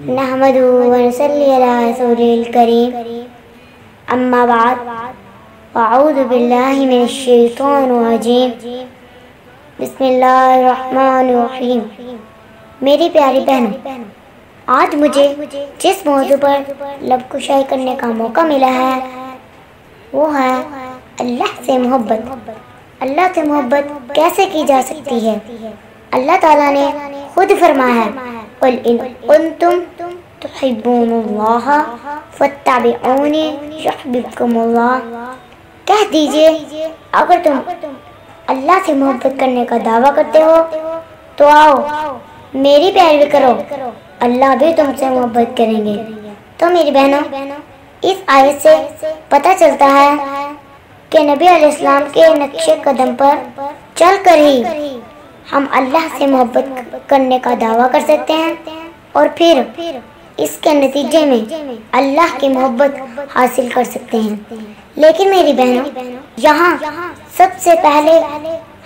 نحمدہ و نصلی علی رسولہ الکریم اما بعد اعوذ باللہ من الشیطان الرجیم بسم اللہ الرحمن الرحیم۔ میری پیاری بہنوں، آج مجھے جس موضوع پر لب کشائی کرنے کا موقع ملا ہے وہ ہے اللہ سے محبت۔ اللہ سے محبت کیسے کی جا سکتی ہے؟ اللہ تعالیٰ نے خود فرمایا ہے قُلْ إِن كُنتُمْ تُحِبُّونَ اللَّهَ فَاتَّبِعُونِي يُحْبِبْكُمُ اللَّهُ۔ کہہ دیجئے اگر تم اللہ سے محبت کرنے کا دعویٰ کرتے ہو تو آؤ میری پیروی کرو، اللہ بھی تم سے محبت کریں گے۔ تو میری بہنوں، اس آیت سے پتہ چلتا ہے کہ نبی علیہ السلام کے نقش قدم پر چل کر ہی ہم اللہ سے محبت کرنے کا دعویٰ کر سکتے ہیں اور پھر اس کے نتیجے میں اللہ کی محبت حاصل کر سکتے ہیں۔ لیکن میری بہنوں، یہاں سب سے پہلے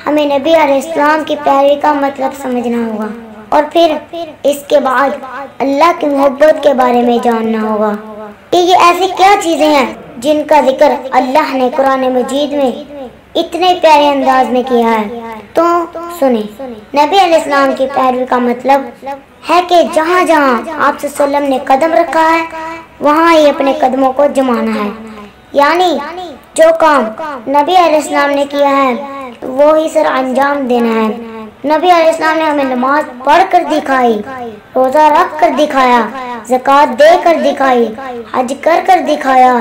ہمیں نبی علیہ السلام کی پیروی کا مطلب سمجھنا ہوگا اور پھر اس کے بعد اللہ کی محبت کے بارے میں جاننا ہوگا کہ یہ ایسی کیا چیزیں ہیں جن کا ذکر اللہ نے قرآن مجید میں اتنے پیارے انداز میں کیا ہے۔ تو سنیں، نبی علیہ السلام کی پیروی کا مطلب ہے کہ جہاں جہاں آپ صلی اللہ علیہ وسلم نے قدم رکھا ہے وہاں ہی اپنے قدموں کو جمانا ہے، یعنی جو کام نبی علیہ السلام نے کیا ہے وہی سر انجام دینا ہے۔ نبی علیہ السلام نے ہمیں نماز پڑھ کر دکھائی، روزہ رکھ کر دکھایا، زکوٰۃ دے کر دکھائی، حج کر کر دکھایا،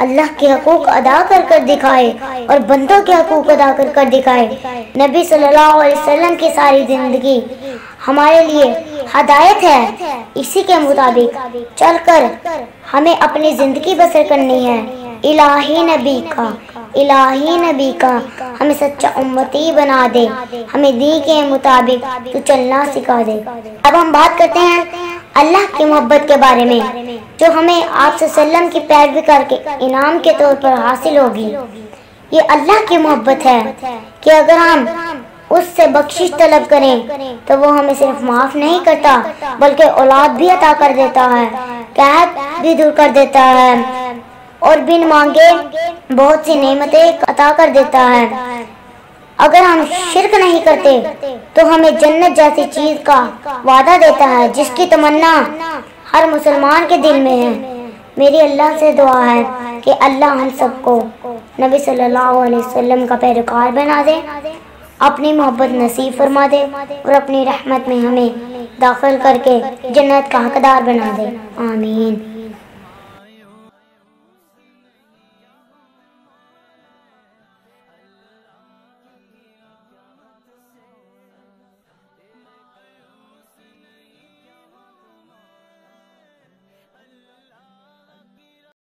اللہ کے حقوق ادا کر کر دکھائے اور بندوں کے حقوق ادا کر کر دکھائے۔ نبی صلی اللہ علیہ وسلم کی ساری زندگی ہمارے لیے ہدایت ہے، اسی کے مطابق چل کر ہمیں اپنی زندگی بسر کرنی ہے۔ الہی نبی کا ہمیں سچا امتی بنا دے، ہمیں دین کے مطابق تو چلنا سکھا دے۔ اب ہم بات کرتے ہیں اللہ کی محبت کے بارے میں جو ہمیں آپ صلی اللہ علیہ وسلم کی پیروی کر کے انعام کے طور پر حاصل ہوگی۔ یہ اللہ کی محبت ہے کہ اگر ہم اس سے بخشش طلب کریں تو وہ ہمیں صرف معاف نہیں کرتا بلکہ اولاد بھی عطا کر دیتا ہے، قحط بھی دور کر دیتا ہے اور بن مانگے بہت سی نعمتیں عطا کر دیتا ہے۔ اگر ہم شرک نہیں کرتے تو ہمیں جنت جیسی چیز کا وعدہ دیتا ہے جس کی تمنا ہر مسلمان کے دل میں ہے۔ میری اللہ سے دعا ہے کہ اللہ ہم سب کو نبی صلی اللہ علیہ وسلم کا پیروکار بنا دے، اپنی محبت نصیب فرما دے اور اپنی رحمت میں ہمیں داخل کر کے جنت کا حقدار بنا دے۔ آمین۔